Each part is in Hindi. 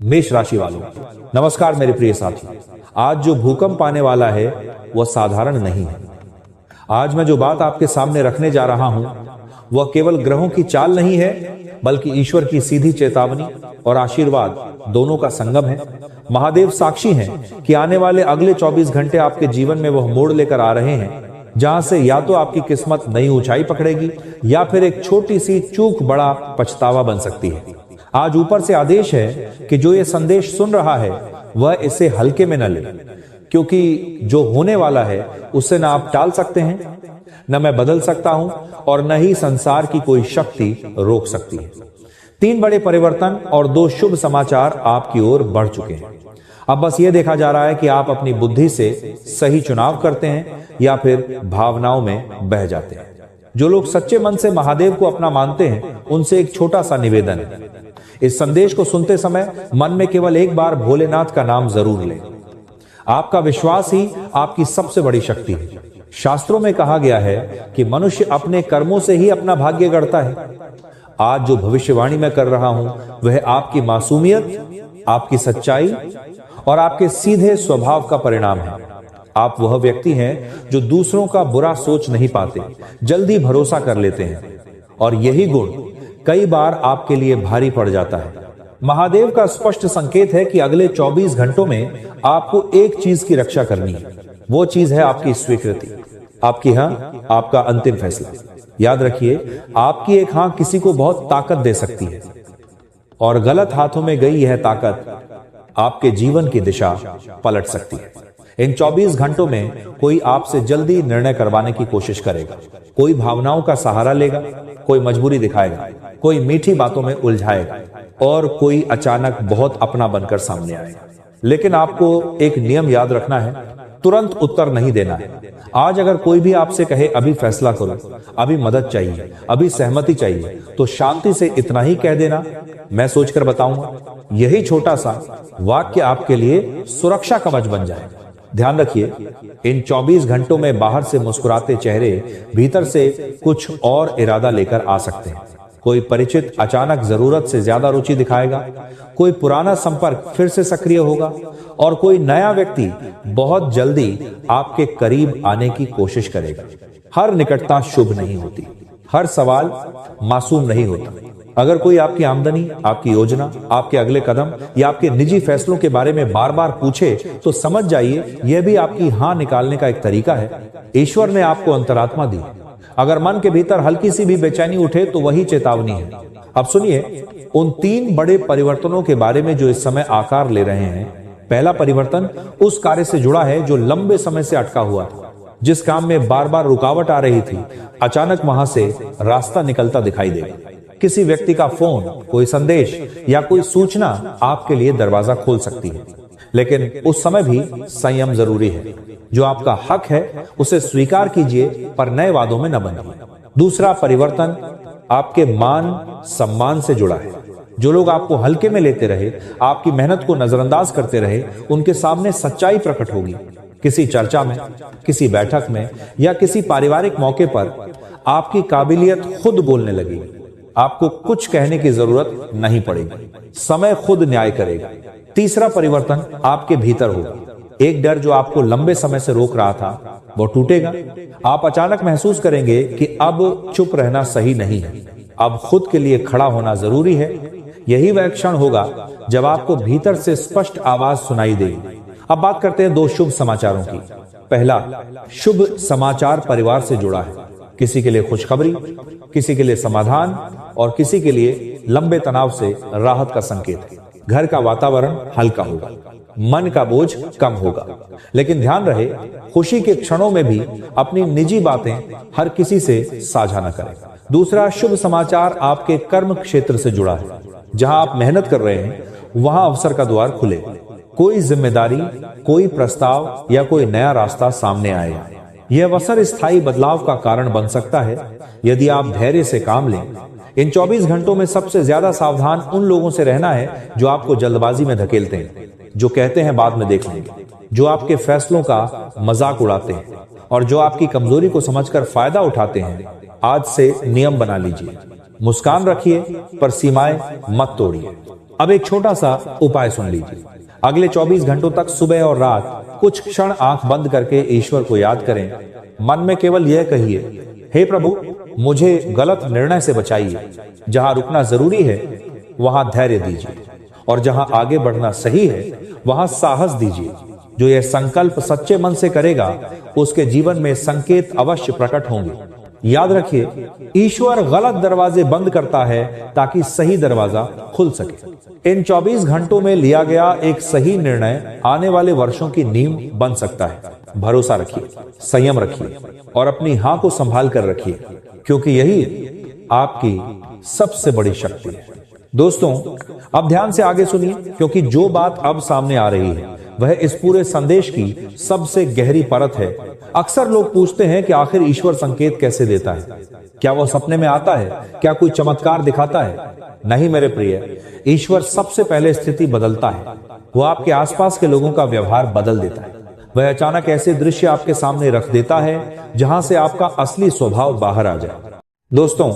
मेष राशि वालों, नमस्कार मेरे प्रिय साथी। आज जो भूकंप आने वाला है वह साधारण नहीं है। आज मैं जो बात आपके सामने रखने जा रहा हूं वह केवल ग्रहों की चाल नहीं है, बल्कि ईश्वर की सीधी चेतावनी और आशीर्वाद दोनों का संगम है। महादेव साक्षी हैं कि आने वाले अगले 24 घंटे आपके जीवन में वह मोड़ लेकर आ रहे हैं जहां से या तो आपकी किस्मत नई ऊंचाई पकड़ेगी या फिर एक छोटी सी चूक बड़ा पछतावा बन सकती है। आज ऊपर से आदेश है कि जो ये संदेश सुन रहा है वह इसे हल्के में न ले, क्योंकि जो होने वाला है उसे न आप टाल सकते हैं, न मैं बदल सकता हूं और न ही संसार की कोई शक्ति रोक सकती है। 3 बड़े परिवर्तन और 2 शुभ समाचार आपकी ओर बढ़ चुके हैं। अब बस ये देखा जा रहा है कि आप अपनी बुद्धि से सही चुनाव करते हैं या फिर भावनाओं में बह जाते हैं। जो लोग सच्चे मन से महादेव को अपना मानते हैं उनसे एक छोटा सा निवेदन है। इस संदेश को सुनते समय मन में केवल एक बार भोलेनाथ का नाम जरूर लें। आपका विश्वास ही आपकी सबसे बड़ी शक्ति है। शास्त्रों में कहा गया है कि मनुष्य अपने कर्मों से ही अपना भाग्य गढ़ता है। आज जो भविष्यवाणी मैं कर रहा हूं वह आपकी मासूमियत, आपकी सच्चाई और आपके सीधे स्वभाव का परिणाम है। आप वह व्यक्ति हैं जो दूसरों का बुरा सोच नहीं पाते, जल्दी भरोसा कर लेते हैं और यही गुण कई बार आपके लिए भारी पड़ जाता है। महादेव का स्पष्ट संकेत है कि अगले 24 घंटों में आपको एक चीज की रक्षा करनी है। वो चीज है आपकी स्वीकृति, आपकी हां, आपका अंतिम फैसला। याद रखिए, आपकी एक हां किसी को बहुत ताकत दे सकती है और गलत हाथों में गई यह ताकत आपके जीवन की दिशा पलट सकती है। इन 24 घंटों में कोई आपसे जल्दी निर्णय करवाने की कोशिश करेगा, कोई भावनाओं का सहारा लेगा, कोई मजबूरी दिखाएगा, कोई मीठी बातों में उलझाएगा और कोई अचानक बहुत अपना बनकर सामने आएगा। लेकिन आपको एक नियम याद रखना है, तुरंत उत्तर नहीं देना है। आज अगर कोई भी आपसे कहे अभी फैसला करो, अभी मदद चाहिए, अभी सहमति चाहिए, तो शांति से इतना ही कह देना, मैं सोचकर बताऊंगा। यही छोटा सा वाक्य आपके लिए सुरक्षा कवच बन जाए। ध्यान रखिए, इन 24 घंटों में बाहर से मुस्कुराते चेहरे भीतर से कुछ और इरादा लेकर आ सकते हैं। कोई परिचित अचानक जरूरत से ज्यादा रुचि दिखाएगा, कोई पुराना संपर्क फिर से सक्रिय होगा और कोई नया व्यक्ति बहुत जल्दी आपके करीब आने की कोशिश करेगा। हर निकटता शुभ नहीं होती, हर सवाल मासूम नहीं होता। अगर कोई आपकी आमदनी, आपकी योजना, आपके अगले कदम या आपके निजी फैसलों के बारे में बार बार पूछे तो समझ जाइए यह भी आपकी हां निकालने का एक तरीका है। ईश्वर ने आपको अंतरात्मा दी। अगर मन के भीतर हल्की सी भी बेचैनी उठे तो वही चेतावनी है। अब सुनिए उन 3 बड़े परिवर्तनों के बारे में जो इस समय आकार ले रहे हैं। पहला परिवर्तन उस कार्य से जुड़ा है जो लंबे समय से अटका हुआ था। जिस काम में बार बार रुकावट आ रही थी, अचानक वहां से रास्ता निकलता दिखाई देगा। किसी व्यक्ति का फोन, कोई संदेश या कोई सूचना आपके लिए दरवाजा खोल सकती है, लेकिन उस समय भी संयम जरूरी है। जो आपका हक है उसे स्वीकार कीजिए, पर नए वादों में न बंधिए। दूसरा परिवर्तन आपके मान सम्मान से जुड़ा है। जो लोग आपको हल्के में लेते रहे, आपकी मेहनत को नजरअंदाज करते रहे, उनके सामने सच्चाई प्रकट होगी। किसी चर्चा में, किसी बैठक में या किसी पारिवारिक मौके पर आपकी काबिलियत खुद बोलने लगेगी। आपको कुछ कहने की जरूरत नहीं पड़ेगी, समय खुद न्याय करेगा। तीसरा परिवर्तन आपके भीतर होगा। एक डर जो आपको लंबे समय से रोक रहा था वो टूटेगा। आप अचानक महसूस करेंगे कि अब चुप रहना सही नहीं है, अब खुद के लिए खड़ा होना जरूरी है। यही वह क्षण होगा जब आपको भीतर से स्पष्ट आवाज सुनाई देगी। अब बात करते हैं 2 शुभ समाचारों की। पहला शुभ समाचार परिवार से जुड़ा है। किसी के लिए खुशखबरी, किसी के लिए समाधान और किसी के लिए लंबे तनाव से राहत का संकेत है। घर का वातावरण हल्का होगा, मन का बोझ कम होगा। लेकिन ध्यान रहे, खुशी के क्षणों में भी अपनी निजी बातें हर किसी से साझा न करें। दूसरा शुभ समाचार आपके कर्म क्षेत्र से जुड़ा है। जहां आप मेहनत कर रहे हैं वहां अवसर का द्वार खुले। कोई जिम्मेदारी, कोई प्रस्ताव या कोई नया रास्ता सामने आएगा। यह अवसर स्थायी बदलाव का कारण बन सकता है यदि आप धैर्य से काम लें। इन 24 घंटों में सबसे ज्यादा सावधान उन लोगों से रहना है जो आपको जल्दबाजी में धकेलते हैं, जो कहते हैं बाद में देख लेंगे, जो आपके फैसलों का मजाक उड़ाते हैं और जो आपकी कमजोरी को समझकर फायदा उठाते हैं। आज से नियम बना लीजिए, मुस्कान रखिए पर सीमाएं मत तोड़िए। अब एक छोटा सा उपाय सुन लीजिए। अगले 24 घंटों तक सुबह और रात कुछ क्षण आंख बंद करके ईश्वर को याद करें। मन में केवल यह कहिए, हे प्रभु, मुझे गलत निर्णय से बचाइए। जहां रुकना जरूरी है वहां धैर्य दीजिए, और जहां आगे बढ़ना सही है वहां साहस दीजिए। जो यह संकल्प सच्चे मन से करेगा उसके जीवन में संकेत अवश्य प्रकट होंगे। याद रखिए, ईश्वर गलत दरवाजे बंद करता है ताकि सही दरवाजा खुल सके। इन 24 घंटों में लिया गया एक सही निर्णय आने वाले वर्षों की नींव बन सकता है। भरोसा रखिए, संयम रखिए और अपनी हां को संभाल कर रखिए, क्योंकि यही आपकी सबसे बड़ी शक्ति है। दोस्तों, अब ध्यान से आगे सुनिए, क्योंकि जो बात अब सामने आ रही है वह इस पूरे संदेश की सबसे गहरी परत है। अक्सर लोग पूछते हैं कि आखिर ईश्वर संकेत कैसे देता है? क्या वो सपने में आता है? क्या कोई चमत्कार दिखाता है? नहीं मेरे प्रिय, ईश्वर सबसे पहले स्थिति बदलता है। वो आपके आसपास के लोगों का व्यवहार बदल देता है। वह अचानक ऐसे दृश्य आपके सामने रख देता है जहां से आपका असली स्वभाव बाहर आ जाए। दोस्तों,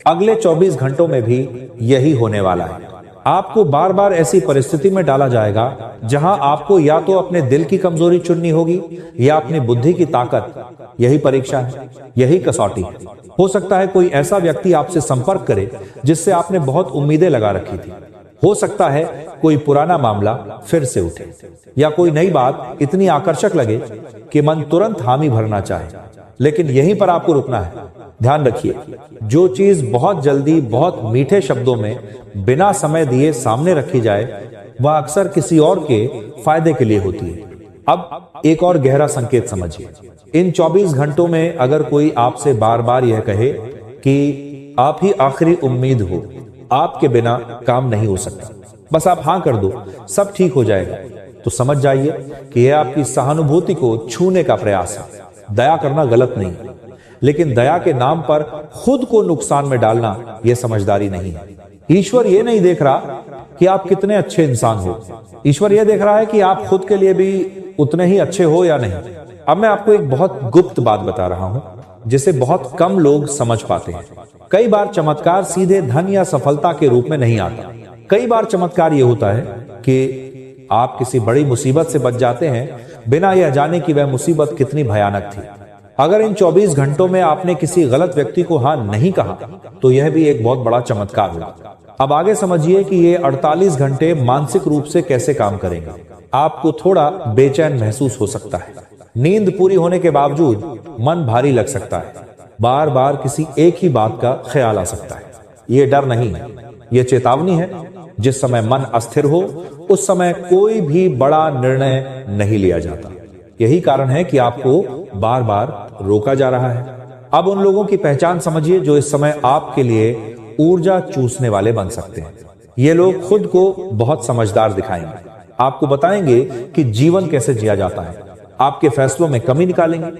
अगले 24 घंटों में भी यही होने वाला है। आपको बार बार ऐसी परिस्थिति में डाला जाएगा जहां आपको या तो अपने दिल की कमजोरी चुननी होगी या अपनी बुद्धि की ताकत। यही परीक्षा है, यही कसौटी है। हो सकता है कोई ऐसा व्यक्ति आपसे संपर्क करे जिससे आपने बहुत उम्मीदें लगा रखी थी। हो सकता है कोई पुराना मामला फिर से उठे, या कोई नई बात इतनी आकर्षक लगे कि मन तुरंत हामी भरना चाहे। लेकिन यहीं पर आपको रुकना है। ध्यान रखिए, जो चीज बहुत जल्दी बहुत मीठे शब्दों में बिना समय दिए सामने रखी जाए वह अक्सर किसी और के फायदे के लिए होती है। अब एक और गहरा संकेत समझिए। इन 24 घंटों में अगर कोई आपसे बार बार यह कहे कि आप ही आखिरी उम्मीद हो, आपके बिना काम नहीं हो सकता, बस आप हां कर दो, सब ठीक हो जाएगा, तो समझ जाइए कि यह आपकी सहानुभूति को छूने का प्रयास है। दया करना गलत नहीं है, लेकिन दया के नाम पर खुद को नुकसान में डालना यह समझदारी नहीं है। ईश्वर यह नहीं देख रहा कि आप कितने अच्छे इंसान हो। ईश्वर यह देख रहा है कि आप खुद के लिए भी उतने ही अच्छे हो या नहीं। अब मैं आपको एक बहुत गुप्त बात बता रहा हूं जिसे बहुत कम लोग समझ पाते हैं। कई बार चमत्कार सीधे धन या सफलता के रूप में नहीं आता। कई बार चमत्कार यह होता है कि आप किसी बड़ी मुसीबत से बच जाते हैं बिना यह जाने कि वह मुसीबत कितनी भयानक थी। अगर इन 24 घंटों में आपने किसी गलत व्यक्ति को हां नहीं कहा तो यह भी एक बहुत बड़ा चमत्कार होगा। अब आगे समझिए कि ये 48 घंटे मानसिक रूप से कैसे काम करेंगे। आपको थोड़ा बेचैन महसूस हो सकता है। नींद पूरी होने के बावजूद मन भारी लग सकता है। बार बार किसी एक ही बात का ख्याल आ सकता है। ये डर नहीं है, ये चेतावनी है। जिस समय मन अस्थिर हो उस समय कोई भी बड़ा निर्णय नहीं लिया जाता। यही कारण है कि आपको बार बार रोका जा रहा है। अब उन लोगों की पहचान समझिए जो इस समय आपके लिए ऊर्जा चूसने वाले बन सकते हैं। ये लोग खुद को बहुत समझदार दिखाएंगे, आपको बताएंगे कि जीवन कैसे जिया जाता है, आपके फैसलों में कमी निकालेंगे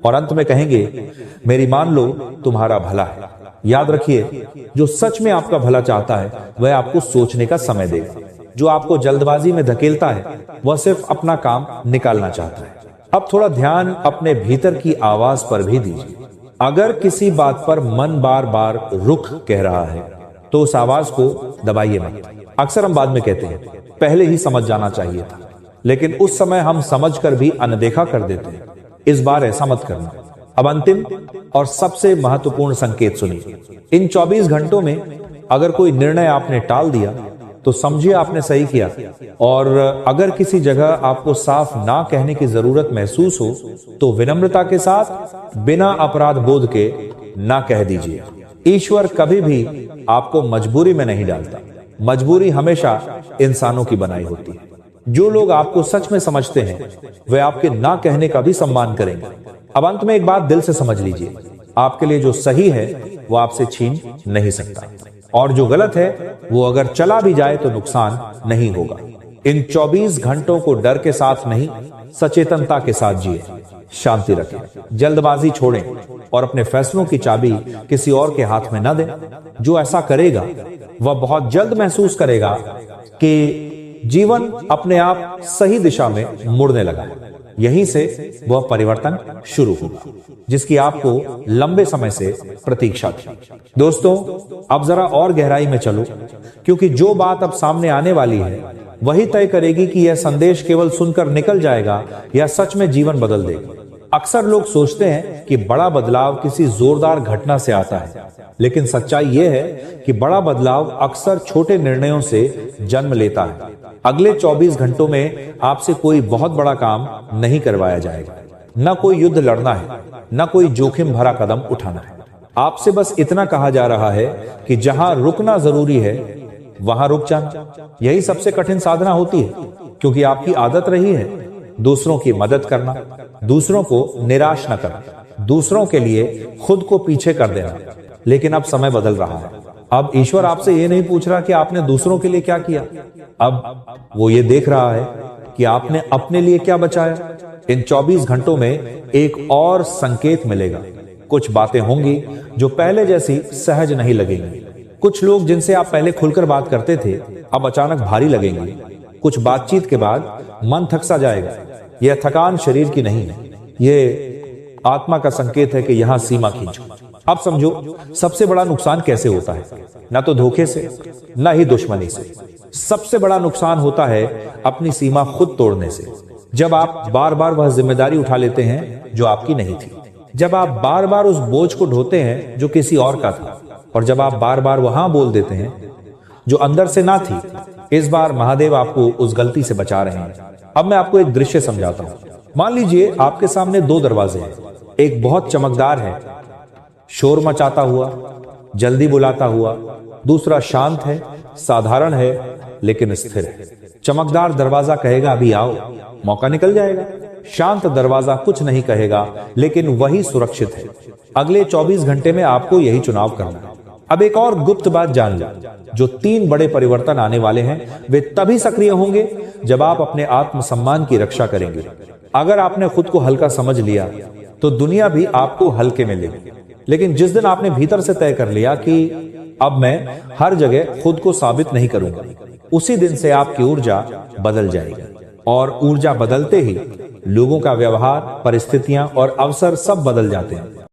और अंत में कहेंगे, मेरी मान लो तुम्हारा भला है। याद रखिए, जो सच में आपका भला चाहता है वह आपको सोचने का समय देगा। जो आपको जल्दबाजी में धकेलता है वह सिर्फ अपना काम निकालना चाहता है। अब थोड़ा ध्यान अपने भीतर की आवाज पर भी दीजिए। अगर किसी बात पर मन बार बार रुख कह रहा है तो उस आवाज को दबाइए मत। अक्सर हम बाद में कहते हैं, पहले ही समझ जाना चाहिए था, लेकिन उस समय हम समझकर भी अनदेखा कर देते हैं। इस बार ऐसा मत करना। अब अंतिम और सबसे महत्वपूर्ण संकेत सुनिए। इन 24 घंटों में अगर कोई निर्णय आपने टाल दिया तो समझिए आपने सही किया, और अगर किसी जगह आपको साफ ना कहने की जरूरत महसूस हो तो विनम्रता के साथ बिना अपराध बोध के ना कह दीजिए। ईश्वर कभी भी आपको मजबूरी में नहीं डालता। मजबूरी हमेशा इंसानों की बनाई होती है। जो लोग आपको सच में समझते हैं वे आपके ना कहने का भी सम्मान करेंगे। अब अंत में एक बात दिल से समझ लीजिए, आपके लिए जो सही है वो आपसे छीन नहीं सकता, और जो गलत है वो अगर चला भी जाए तो नुकसान नहीं होगा। इन 24 घंटों को डर के साथ नहीं, सचेतनता के साथ जिए। शांति रखें, जल्दबाजी छोड़ें और अपने फैसलों की चाबी किसी और के हाथ में न दें। जो ऐसा करेगा वह बहुत जल्द महसूस करेगा कि जीवन अपने आप सही दिशा में मुड़ने लगा है। यहीं से वह परिवर्तन शुरू होगा जिसकी आपको लंबे समय से प्रतीक्षा थी। दोस्तों, अब जरा और गहराई में चलो, क्योंकि जो बात अब सामने आने वाली है वही तय करेगी कि यह संदेश केवल सुनकर निकल जाएगा या सच में जीवन बदल देगा। अक्सर लोग सोचते हैं कि बड़ा बदलाव किसी जोरदार घटना से आता है, लेकिन सच्चाई यह है कि बड़ा बदलाव अक्सर छोटे निर्णयों से जन्म लेता है। अगले 24 घंटों में आपसे कोई बहुत बड़ा काम नहीं करवाया जाएगा, न कोई युद्ध लड़ना है, न कोई जोखिम भरा कदम उठाना है। आपसे बस इतना कहा जा रहा है कि जहां रुकना जरूरी है वहां रुक जाना। यही सबसे कठिन साधना होती है, क्योंकि आपकी आदत रही है दूसरों की मदद करना, दूसरों को निराश न करना, दूसरों के लिए खुद को पीछे कर देना। लेकिन अब समय बदल रहा है। अब ईश्वर आपसे ये नहीं पूछ रहा कि आपने दूसरों के लिए क्या किया, अब वो ये देख रहा है कि आपने अपने लिए क्या बचाया। इन 24 घंटों में एक और संकेत मिलेगा। कुछ बातें होंगी जो पहले जैसी सहज नहीं लगेंगी। कुछ लोग जिनसे आप पहले खुलकर बात करते थे अब अचानक भारी लगेंगे। कुछ बातचीत के बाद मन थक सा जाएगा। यह थकान शरीर की नहीं है, ये आत्मा का संकेत है कि यहां सीमा खींचो। अब समझो सबसे बड़ा नुकसान कैसे होता है। ना तो धोखे से, ना ही दुश्मनी से। सबसे बड़ा नुकसान होता है अपनी सीमा खुद तोड़ने से। जब आप बार बार वह जिम्मेदारी उठा लेते हैं जो आपकी नहीं थी, जब आप बार बार उस बोझ को ढोते हैं जो किसी और का था, और जब आप बार बार वहां बोल देते हैं जो अंदर से ना थी। इस बार महादेव आपको उस गलती से बचा रहे हैं। अब मैं आपको एक दृश्य समझाता हूं। मान लीजिए आपके सामने दो दरवाजे हैं। एक बहुत चमकदार है, शोर मचाता हुआ, जल्दी बुलाता हुआ। दूसरा शांत है, साधारण है, लेकिन स्थिर है। चमकदार दरवाजा कहेगा अभी आओ, मौका निकल जाएगा। शांत दरवाजा कुछ नहीं कहेगा, लेकिन वही सुरक्षित है। अगले 24 घंटे में आपको यही चुनाव करना है। अब एक और गुप्त बात जान लो, जो 3 बड़े परिवर्तन आने वाले हैं वे तभी सक्रिय होंगे जब आप अपने आत्मसम्मान की रक्षा करेंगे। अगर आपने खुद को हल्का समझ लिया तो दुनिया भी आपको हल्के में लेगी। लेकिन जिस दिन आपने भीतर से तय कर लिया कि अब मैं हर जगह खुद को साबित नहीं करूंगा, उसी दिन से आपकी ऊर्जा बदल जाएगी। और ऊर्जा बदलते ही लोगों का व्यवहार, परिस्थितियां और अवसर सब बदल जाते हैं।